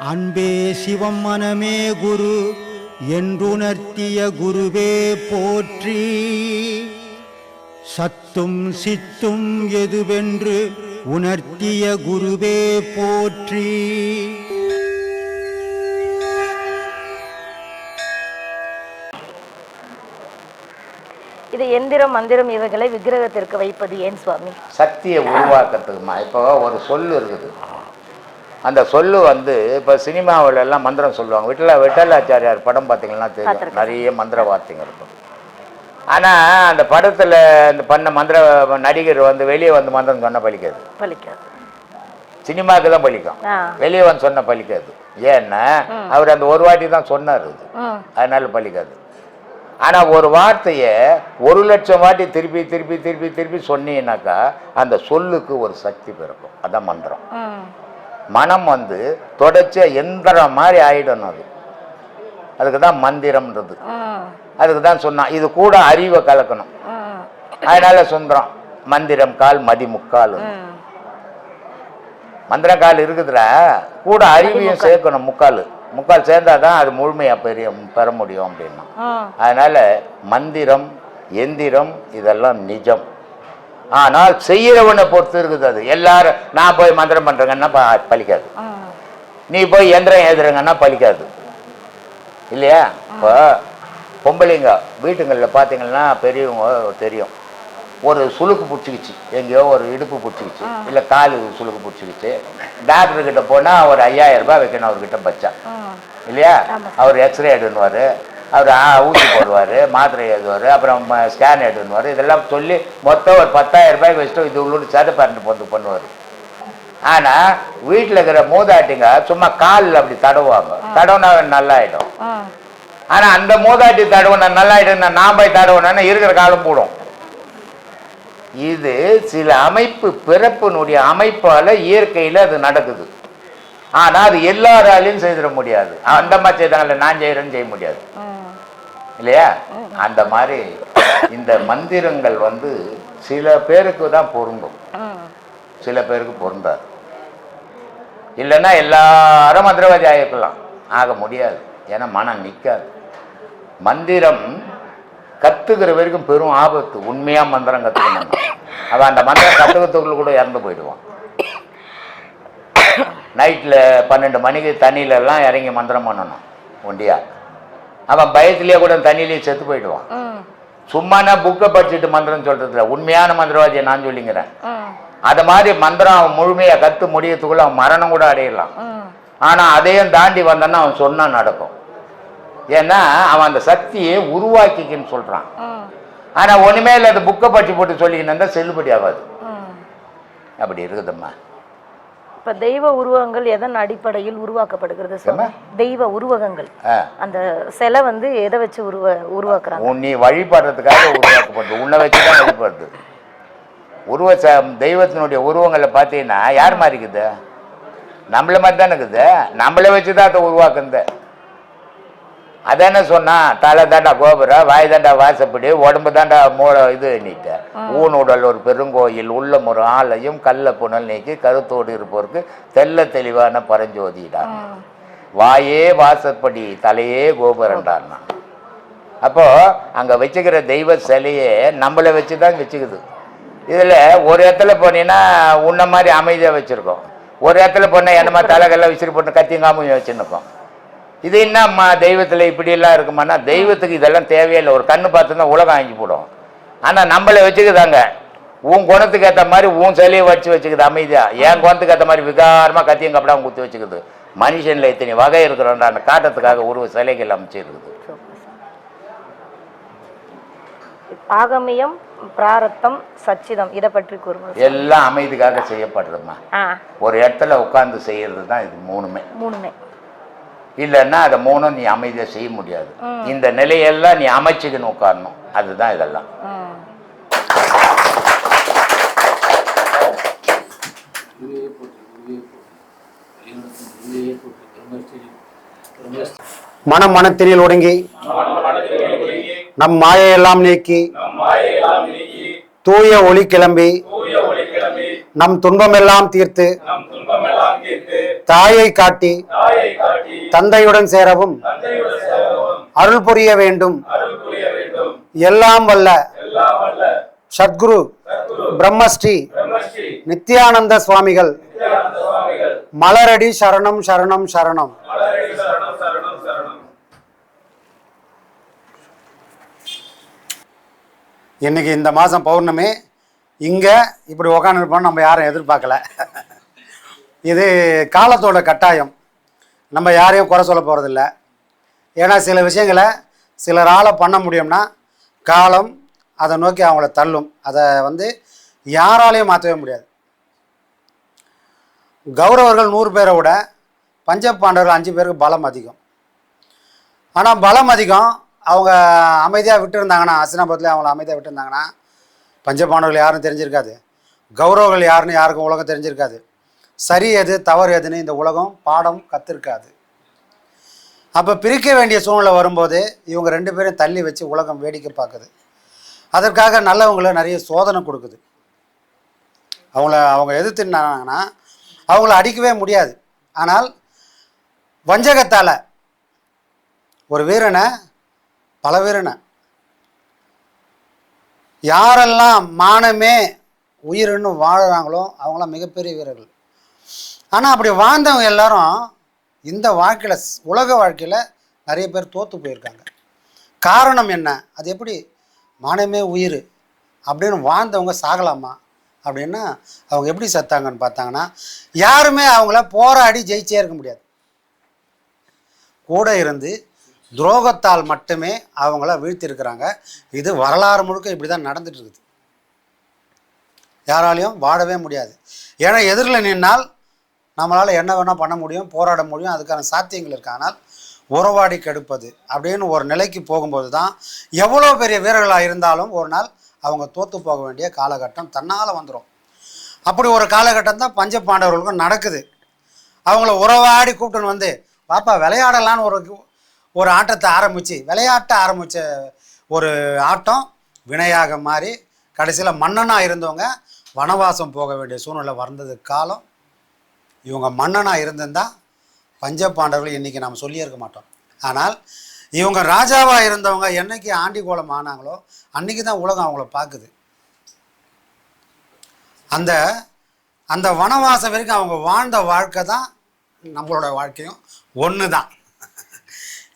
அன்பே சிவம் மனமே குரு என்றுணர்த்திய குருவே போற்றி. சத்தும் சித்தும் எதுவென்று உணர்த்திய குருவே போற்றி. இது எந்திரம் மந்திரம் இவைகளை விக்கிரகத்திற்கு வைப்பது ஏன் சுவாமி? சக்தியை உருவாக்குறதுக்குமா. இப்போ ஒரு சொல்லு இருக்குது, அந்த சொல்லு இப்போ சினிமாவில் எல்லாம் மந்திரம் சொல்லுவாங்க. விட்டலாச்சாரியார் படம் பார்த்தீங்கன்னா தெரியும், நிறைய மந்திர வார்த்தைங்க இருக்கும். ஆனால் அந்த படத்தில் இந்த பண்ண மந்திர நடிகர் வெளியே மந்திரம் சொன்ன பலிக்காது. சினிமாவுக்கு தான் பலிக்கும், வெளியே சொன்ன பலிக்காது. ஏன்னா அவர் அந்த ஒரு வாட்டி தான் சொன்னார், அதனால பலிக்காது. ஆனால் ஒரு வார்த்தையை 1,00,000 வாட்டி திருப்பி திருப்பி திருப்பி திருப்பி சொன்னீங்கன்னாக்கா அந்த சொல்லுக்கு ஒரு சக்தி பிறக்கும். அதான் மந்திரம். மனம் தொடர்ச்சியா எந்திரம் மாதிரி ஆயிடணும். அதுக்கு தான் மந்திரம்ன்றது. அதுக்கு தான் சொன்னான், இது கூட அறிவை கலக்கணும். அதனால சொல்றோம் மந்திரம் கால் மதி முக்கால். மந்திரம் கால் இருக்குதுல, கூட அறிவையும் சேர்க்கணும். முக்கால் சேர்ந்தாதான் அது முழுமையா பெற முடியும் அப்படின்னா. அதனால மந்திரம் எந்திரம் இதெல்லாம் நிஜம். ஆனால் செய்யறவனை பொறுத்து இருக்குது. அது எல்லாரும் நான் போய் மந்திரம் பண்றேங்கன்னா பலிக்காது, நீ போய் எந்திரம் எழுதுறங்கன்னா பலிக்காது இல்லையா? இப்போ பொம்பளைங்க வீட்டுங்களில் பார்த்தீங்கன்னா பெரியவங்க தெரியும், ஒரு சுளுக்கு பிடிச்சிக்கிச்சு, எங்கேயோ ஒரு இடுப்பு பிடிச்சிக்கிச்சு, இல்லை காலு சுளுக்கு பிடிச்சிக்கிச்சு, டாக்டர்கிட்ட போனால் ஒரு 5,000 ரூபாய் வைக்கணும் அவர்கிட்ட பச்சா இல்லையா? அவர் எக்ஸ்ரே எடுன்னுவார், அவர் ஊசி போடுவார், மாத்திரை எழுதுவார், அப்புறம் ஸ்கேன் எடுன்னுவார். இதெல்லாம் சொல்லி மொத்தம் ஒரு 10,000 ரூபாய் வச்சுட்டு இது உள்ளூர் சதை பரண்டு பண்ணுவார். ஆனால் வீட்டில் இருக்கிற மூதாட்டிங்க சும்மா காலில் அப்படி தடவுவாங்க, தடவுனா நல்லாயிடும். ஆனால் அந்த மூதாட்டி தடவுனா நல்லாயிடும், நான் போய் தடவுனா இருக்கிற காலம் போடும். இது சில அமைப்பு பிறப்பினுடைய அமைப்பால இயற்கையில் அது நடக்குது. ஆனால் அது எல்லாராலையும் செய்திட முடியாது. அந்த மாதிரி செய்தாங்கல்ல, நான் செய்யறேன்னு செய்ய முடியாது இல்லையா? அந்த மாதிரி இந்த மந்திரங்கள் சில பேருக்கு தான் பொருந்தும், சில பேருக்கு பொருந்தாது. இல்லைன்னா எல்லாரும் மந்திரவாதி ஆகிக்கலாம், ஆக முடியாது. ஏன்னா மனம் நிற்காது. மந்திரம் கத்துக்கிற வரைக்கும் பெரும் ஆபத்து. உண்மையா மந்திரம் கத்துக்கணும், அவன் அந்த மந்திரம் கத்துக்கிறதுக்குள்ள கூட இறந்து போயிடுவான். நைட்டில் 12 மணிக்கு தண்ணியிலெல்லாம் இறங்கி மந்திரம் பண்ணணும் ஒண்டியா, அவன் பயத்திலேயே கூட தண்ணியிலேயே செத்து போயிடுவான். சும்மானா புக்கை படிச்சுட்டு மந்திரம் சொல்றதுல உண்மையான மந்திரவாதியை நான் சொல்லிங்கிறேன். அது மாதிரி மந்திரம் அவன் முழுமையாக கத்து முடியறதுக்குள்ள அவன் மரணம் கூட அடையலாம். ஆனால் அதையும் தாண்டி வந்தான்னா அவன் சொன்னா நடக்கும். ஏன்னா அவன் அந்த சக்தியை உருவாக்கிக்கின்னு சொல்றான். ஆனா ஒண்ணுமே இல்லை, அது புக்கை படிச்சு போட்டு சொல்லிக்கின்னு செல்லுபடி ஆகாது. அப்படி இருக்குதும்மா. இப்ப தெய்வ உருவகங்கள் எதன் அடிப்படையில் உருவாக்கப்படுகிறது? தெய்வ உருவகங்கள் அந்த சிலை எதை வச்சு உருவாக்குறாங்க? நீ வழிபடுறதுக்காக உருவாக்கப்படுது, உன்னை வச்சுதான் வழிபடுது. தெய்வத்தினுடைய உருவங்களை பார்த்தீங்கன்னா யார் மாதிரி இருக்குது? நம்மள மாதிரி தானே இருக்குது. நம்மளை வச்சுதான் அதை உருவாக்குந்த. அதான சொன்னா, தலை தாண்டா கோபுரம், வாய் தாண்டா வாசப்படி, உடம்பு தாண்டா இது நீட்ட. ஊனுடல் ஒரு பெருங்கோயில், உள்ளம் ஒரு ஆலயம், கல்ல புனல் நீக்கி கருத்தோடு இருப்போருக்கு தெல்ல தெளிவான பரஞ்சோதிடான். வாயே வாசப்படி, தலையே கோபுரண்டான்னா. அப்போ அங்க வச்சுக்கிற தெய்வ சிலையே நம்மளை வச்சுதான் வச்சுக்குது. இதுல ஒரு இடத்துல போனீங்கன்னா உன்ன மாதிரி அமைதியா வச்சிருக்கோம், ஒரு இடத்துல போனா என்னமா தலைகள்லாம் விசிறி போட்டு கத்திங்காம வச்சுருக்கோம். இது என்னம்மா தெய்வத்தில் இப்படியெல்லாம் இருக்குமானா, தெய்வத்துக்கு இதெல்லாம் தேவையில்லை. ஒரு கண்ணு பார்த்துதான் உலகம் அழிஞ்சு போடும். ஆனால் நம்மளை வச்சுக்குதாங்க, உன் குணத்துக்கு ஏற்ற மாதிரி உன் சிலையை வச்சுக்குது அமைதியா. என் குணத்துக்கு ஏற்ற மாதிரி விகாரமாக கத்தியும் கப்படாம குத்தி வச்சுக்குது. மனுஷன்ல இத்தனை வகை இருக்கிறோன்ற அந்த காட்டத்துக்காக உருவ சிலைகள் அமைச்சிருக்குது. ஆகமியம், பிராரத்தம், சச்சிதம் இதை பற்றி கூறுவோம். எல்லாம் அமைதிக்காக செய்யப்படுறதுமா. ஒரு இடத்துல உட்கார்ந்து செய்யறது தான் இது மூணுமே. இல்லைன்னா அதை மூணும் நீ அமைதியாக செய்ய முடியாது. இந்த நிலையெல்லாம் நீ அமைச்சுக்கணும், உட்காரணும். அதுதான் இதெல்லாம். மனத்தினில் ஒடுங்கி நம் மாயையெல்லாம் நீக்கி தூய ஒளி கிளம்பி நம் துன்பமெல்லாம் தீர்த்து தாயை காட்டி தந்தையுடன் சேரவும் அருள் புரிய வேண்டும். எல்லாம் வல்ல சத்குரு பிரம்மஸ்ரீ நித்யானந்த சுவாமிகள் மலரடி சரணம் சரணம் சரணம். இன்னைக்கு இந்த மாதம் பௌர்ணமி. இங்கே இப்படி உக்காந்துருப்போம், நம்ம யாரும் எதிர்பார்க்கல. இது காலத்தோட கட்டாயம். நம்ம யாரையும் குறை சொல்ல போகிறதில்ல. ஏன்னா சில விஷயங்களை சிலரால் பண்ண முடியும்னா காலம் அதை நோக்கி அவங்கள தள்ளும். அதை யாராலையும் மாற்றவே முடியாது. கௌரவர்கள் 100 பேரை விட பஞ்சபாண்டவர்கள் 5 பேருக்கு பலம் அதிகம். ஆனால் பலம் அதிகம். அவங்க அமைதியாக விட்டுருந்தாங்கன்னா, அசினாபுரத்தில் அவங்கள அமைதியாக விட்டுருந்தாங்கன்னா பஞ்சபாண்டவர்கள் யாரும் தெரிஞ்சிருக்காது. கௌரவர்கள் யாருன்னு யாருக்கும் உலகம் தெரிஞ்சிருக்காது. சரி எது தவறு எதுன்னு இந்த உலகம் பாடம் கற்றுருக்காது. அப்போ பிரிக்க வேண்டிய சூழ்நிலை வரும்போது இவங்க 2 பேரும் தள்ளி வச்சு உலகம் வேடிக்கை பார்க்குது. அதற்காக நல்லவங்களை நிறைய சோதனை கொடுக்குது. அவங்க எதிர்த்துனாங்கன்னா அவங்கள அடிக்கவே முடியாது. ஆனால் வஞ்சகத்தால் ஒரு வீரனை பல வீரனை யாரெல்லாம் மானமே உயிர்னு வாழுறாங்களோ அவங்களாம் மிகப்பெரிய வீரர்கள். ஆனால் அப்படி வாழ்ந்தவங்க எல்லாரும் இந்த வாழ்க்கையில், உலக வாழ்க்கையில் நிறைய பேர் தோற்று போயிருக்காங்க. காரணம் என்ன? அது எப்படி மானமே உயிர் அப்படின்னு வாழ்ந்தவங்க சாகலாமா அப்படின்னா அவங்க எப்படி செத்தாங்கன்னு பார்த்தாங்கன்னா யாருமே அவங்கள போராடி ஜெயிச்சே இருக்க முடியாது. கூட இருந்து துரோகத்தால் மட்டுமே அவங்கள வீழ்த்திருக்கிறாங்க. இது வரலாறு முழுக்க இப்படி தான் நடந்துட்டு இருக்குது. யாராலையும் வாழவே முடியாது. ஏன்னா எதிரில் நின்னால் நம்மளால் என்ன வேணால் பண்ண முடியும், போராட முடியும், அதுக்கான சாத்தியங்கள் இருக்கு. ஆனால் உறவாடி கெடுப்பது அப்படின்னு ஒரு நிலைக்கு போகும்போது தான் எவ்வளோ பெரிய வீரர்களாக இருந்தாலும் ஒரு நாள் அவங்க தோற்று போக வேண்டிய காலகட்டம் தன்னால் வந்துடும். அப்படி ஒரு காலகட்டம் தான் பஞ்சபாண்டவர்களுக்கும் நடக்குது. அவங்கள உறவாடி கூப்பிட்டுன்னு பாப்பா விளையாடலான்னு ஒரு ஆட்டத்தை விளையாட்ட ஆரம்பித்த ஒரு ஆட்டம் வினையாக மாறி கடைசியில் மன்னனாக இருந்தவங்க வனவாசம் போக வேண்டிய சூழ்நிலை வந்தது காலம். இவங்க மன்னனாக இருந்திருந்தால் பஞ்சபாண்டவர்கள் இன்றைக்கி நாம் சொல்லியே இருக்க மாட்டோம். ஆனால் இவங்க ராஜாவாக இருந்தவங்க என்னைக்கு ஆண்டி கோலம் ஆனாங்களோ அன்றைக்கி தான் உலகம் அவங்கள பார்க்குது. அந்த வனவாசம் வரைக்கும் அவங்க வாழ்ந்த வாழ்க்கை தான் நம்மளோட வாழ்க்கையும் ஒன்று தான்.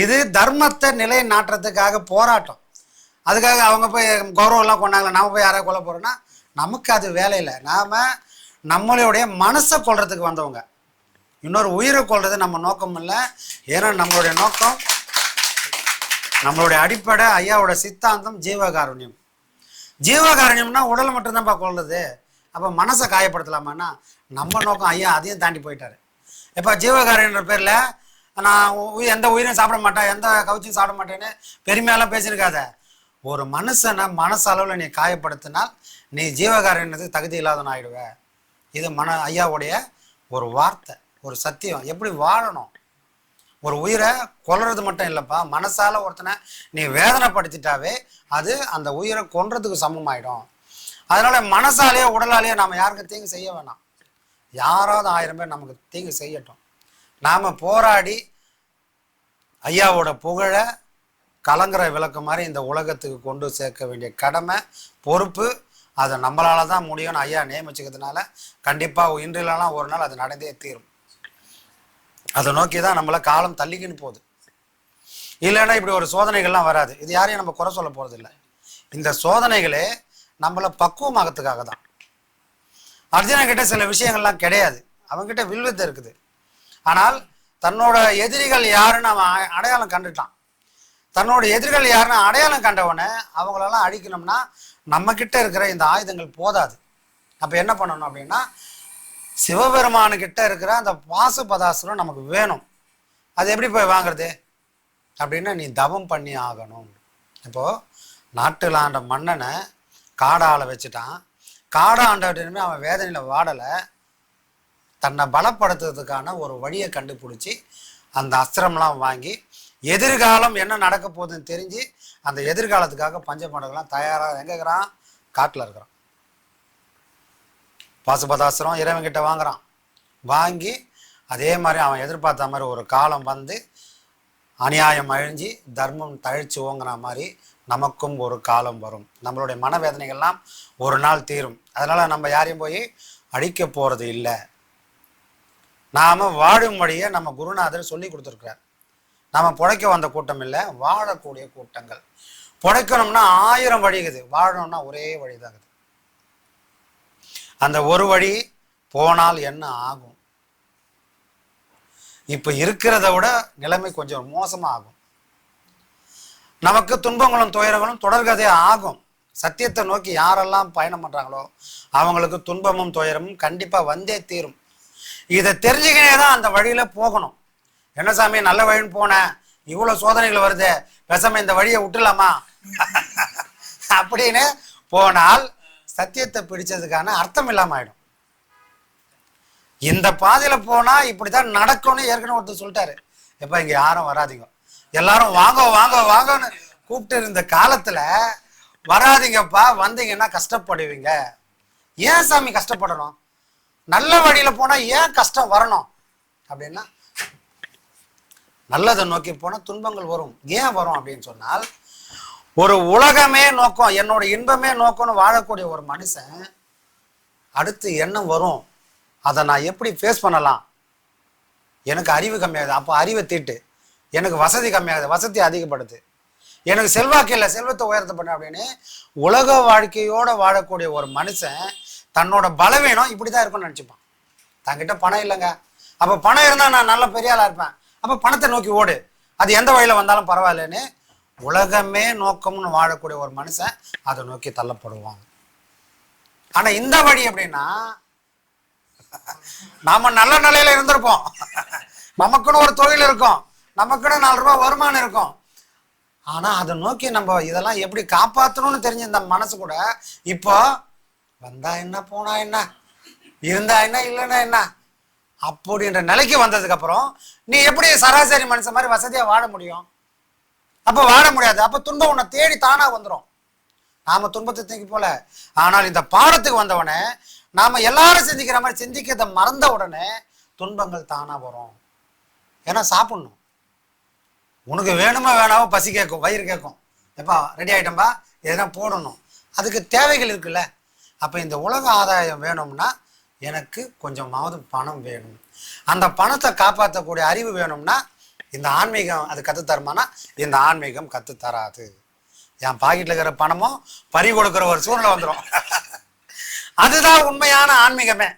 இது தர்மத்தை நிலை நாட்டுறதுக்காக போராட்டம். அதுக்காக அவங்க போய் கௌரவம்லாம் கொண்டாங்களே, நாம் போய் யாராவது கொல்ல போகிறோன்னா நமக்கு அது வேலை இல்லை. நாம் நம்மளுடைய மனசை கொள்றதுக்கு வந்தவங்க. இன்னொரு உயிரை கொள்வது நம்ம நோக்கம் இல்லை. ஏன்னா நம்மளுடைய நோக்கம், நம்மளுடைய அடிப்படை ஐயாவோட சித்தாந்தம் ஜீவகாருண்யம். ஜீவகாருண்யம்னா உடலை மட்டும்தான்ப்பா கொள்வது. அப்போ மனசை காயப்படுத்தலாமான்னா நம்ம நோக்கம் ஐயா அதையும் தாண்டி போயிட்டாரு. இப்போ ஜீவகாருண்யன்ற பேரில் நான் எந்த உயிரையும் சாப்பிட மாட்டேன், எந்த கவுச்சியும் சாப்பிட மாட்டேன்னு பெருமையெல்லாம் பேசியிருக்காத. ஒரு மனுஷனை மனசளவில் நீ காயப்படுத்தினால் நீ ஜீவகாருண்யத்துக்கு தகுதி இல்லாதவன் ஆகிடுவ. இது ஐயாவுடைய ஒரு வார்த்தை, ஒரு சத்தியம். எப்படி வாழணும்? ஒரு உயிரை கொல்றது மட்டும் இல்லைப்பா, மனசால ஒருத்தனை நீ வேதனைப்படுத்திட்டாவே அது அந்த உயிரை கொன்றதுக்கு சமமாயிடும். அதனால மனசாலேயோ உடலாலேயோ நாம் யாருக்கும் தீங்கு செய்ய வேணாம். யாராவது 1000 பேர் நமக்கு தீங்கு செய்யட்டும். நாம் போராடி ஐயாவோட புகழை கலங்குற விளக்கு மாதிரி இந்த உலகத்துக்கு கொண்டு சேர்க்க வேண்டிய கடமை, பொறுப்பு அதை நம்மளால தான் முடியும்னு ஐயா நியமிச்சுக்கிறதுனால கண்டிப்பாக இன்றிலலாம் ஒரு நாள் அது நடந்தே தீரும். அதை நோக்கி தான் நம்மளை காலம் தள்ளிக்கின்னு போகுது. இல்லைன்னா இப்படி ஒரு சோதனைகள்லாம் வராது. இது யாரையும் நம்ம குறை சொல்ல போகிறது இல்லை. இந்த சோதனைகளே நம்மளை பக்குவமாகறதுக்காக தான். அர்ஜுனன் சில விஷயங்கள்லாம் கிடையாது, அவன்கிட்ட வில்வித்தை இருக்குது. ஆனால் தன்னோட எதிரிகள் யாருன்னு அவன் அடையாளம் கண்டுட்டான். தன்னோட எதிரிகள் யாருன்னு அடையாளம் கண்டவனை அவங்களெல்லாம் அழிக்கணும்னா நம்மக்கிட்ட இருக்கிற இந்த ஆயுதங்கள் போதாது. அப்போ என்ன பண்ணணும் அப்படின்னா சிவபெருமானுக்கிட்ட இருக்கிற அந்த பாசுபதாசுரம் நமக்கு வேணும். அது எப்படி போய் வாங்குறது அப்படின்னா நீ தவம் பண்ணி ஆகணும். இப்போது நாட்டில் ஆண்ட மன்னனை காடால வச்சுட்டான். காடாண்டவனுமே அவன் வேதனையில் வாடலை. தன்னை பலப்படுத்துறதுக்கான ஒரு வழியை கண்டுபிடிச்சி அந்த அஸ்திரம்லாம் வாங்கி எதிர்காலம் என்ன நடக்க போகுதுன்னு தெரிஞ்சு அந்த எதிர்காலத்துக்காக பஞ்சபாண்டவர்கள்லாம் தயாராக எங்கே இருக்கிறான்? காட்டில் இருக்கிறான். பாசுபதாசுரம் இறைவன்கிட்ட வாங்குறான். வாங்கி அதே மாதிரி அவன் எதிர்பார்த்த மாதிரி ஒரு காலம் வந்து அநியாயம் அழிஞ்சு தர்மம் தழிச்சு ஓங்கின மாதிரி நமக்கும் ஒரு காலம் வரும். நம்மளுடைய மனவேதனைகள்லாம் ஒரு நாள் தீரும். அதனால் நம்ம யாரையும் போய் அடிக்க போகிறது இல்லை. நாம் வாழும் வழியை நம்ம குருநாதர் சொல்லி கொடுத்துருக்கிறார். நாம் புழைக்க வந்த கூட்டம் இல்லை, வாழக்கூடிய கூட்டங்கள். புழைக்கணும்னா 1000 வழி இருக்குது, வாழணும்னா ஒரே வழி தான் இருக்குது. அந்த ஒரு வழி போனால் என்ன ஆகும்? இப்போ இருக்கிறத விட நிலைமை கொஞ்சம் மோசமாக ஆகும். நமக்கு துன்பங்களும் துயரங்களும் தொடர்கதை ஆகும். சத்தியத்தை நோக்கி யாரெல்லாம் பயணம் பண்ணுறாங்களோ அவங்களுக்கு துன்பமும் துயரமும் கண்டிப்பாக வந்தே தீரும். இதை தெரிஞ்சுக்கினே தான் அந்த வழியில் போகணும். என்ன சாமி நல்ல வழின்னு போனேன், இவ்வளோ சோதனைகள் வருது, பேசாம இந்த வழியை விட்டுலாமா அப்படின்னு போனால் சத்தியத்தை பிடிச்சதுக்கான அர்த்தம் இல்லாமல் ஆயிடும். இந்த பாதையில் போனால் இப்படி தான் நடக்கும்னு ஏற்கனவே ஒருத்தர் சொல்லிட்டாரு. எப்போ இங்கே யாரும் வராதிங்க, எல்லாரும் வாங்க வாங்க வாங்கன்னு கூப்பிட்டு இருந்த காலத்தில் வராதிங்கப்பா, வந்தீங்கன்னா கஷ்டப்படுவீங்க. ஏன் சாமி கஷ்டப்படணும்? நல்ல வழியில் போனால் ஏன் கஷ்டம் வரணும் அப்படின்னா, நல்லதை நோக்கி போனால் துன்பங்கள் வரும். ஏன் வரும் அப்படின்னு சொன்னால், ஒரு உலகமே நோக்கம், என்னோட இன்பமே நோக்கம்னு வாழக்கூடிய ஒரு மனுஷன் அடுத்து என்ன வரும், அதை நான் எப்படி ஃபேஸ் பண்ணலாம்? எனக்கு அறிவு கம்மியாகுது, அப்போ அறிவை தீட்டு. எனக்கு வசதி கம்மியாகுது, வசதி அதிகப்படுது. எனக்கு செல்வாக்கு இல்லை, செல்வத்தை உயர்த்த பண்ண அப்படின்னு உலக வாழ்க்கையோடு வாழக்கூடிய ஒரு மனுஷன் தன்னோட பலவீனம் இப்படி தான் இருக்கும்னு நினச்சிப்பான். தங்கிட்ட பணம் இல்லைங்க, அப்போ பணம் இருந்தால் நான் நல்ல பெரிய ஆளாக இருப்பேன், அப்போ பணத்தை நோக்கி ஓடு, அது எந்த வழியில் வந்தாலும் பரவாயில்லன்னு உலகமே நோக்கம்னு வாழக்கூடிய ஒரு மனுஷன் அதை நோக்கி தள்ளப்படுவாங்க. ஆனால் இந்த வழி எப்படின்னா, நாம நல்ல நிலையில இருந்திருப்போம், நமக்குன்னு ஒரு தொழில் இருக்கும், நமக்குன்னு 4 ரூபாய் வருமானம் இருக்கும். ஆனா அதை நோக்கி நம்ம இதெல்லாம் எப்படி காப்பாற்றணும்னு தெரிஞ்ச இந்த மனசு கூட இப்போ வந்தா என்ன போனா என்ன, இருந்தா என்ன இல்லைன்னா என்ன அப்படின்ற நிலைக்கு வந்ததுக்கு அப்புறம் நீ எப்படி சராசரி மனுஷன் மாதிரி வசதியா வாழ முடியும்? அப்ப வாழ முடியாது. அப்ப துன்பம் உன்னை தேடி தானா வந்துடும். நாம துன்பத்தை தூக்கி போல. ஆனால் இந்த பாடத்துக்கு வந்தவனே நாம எல்லாரும் சிந்திக்கிற மாதிரி சிந்திக்கிறத மறந்த உடனே துன்பங்கள் தானா வரும். ஏன்னா சாப்பிடணும், உனக்கு வேணுமா வேணாமோ பசி கேட்கும், வயிறு கேட்கும், எப்பா ரெடி ஆகிட்டம்பா எதனா போடணும், அதுக்கு தேவைகள் இருக்குல்ல. அப்போ இந்த உலக ஆதாயம் வேணும்னா எனக்கு கொஞ்சமாவது பணம் வேணும். அந்த பணத்தை காப்பாற்றக்கூடிய அறிவு வேணும்னா இந்த ஆன்மீகம் அது கற்றுத்தருமானா இந்த ஆன்மீகம் கற்றுத்தராது. என் பாக்கெட்டில் இருக்கிற பணமும் பறி கொடுக்குற ஒரு சூழ்நிலை வந்துடும். அதுதான் உண்மையான ஆன்மீகமே.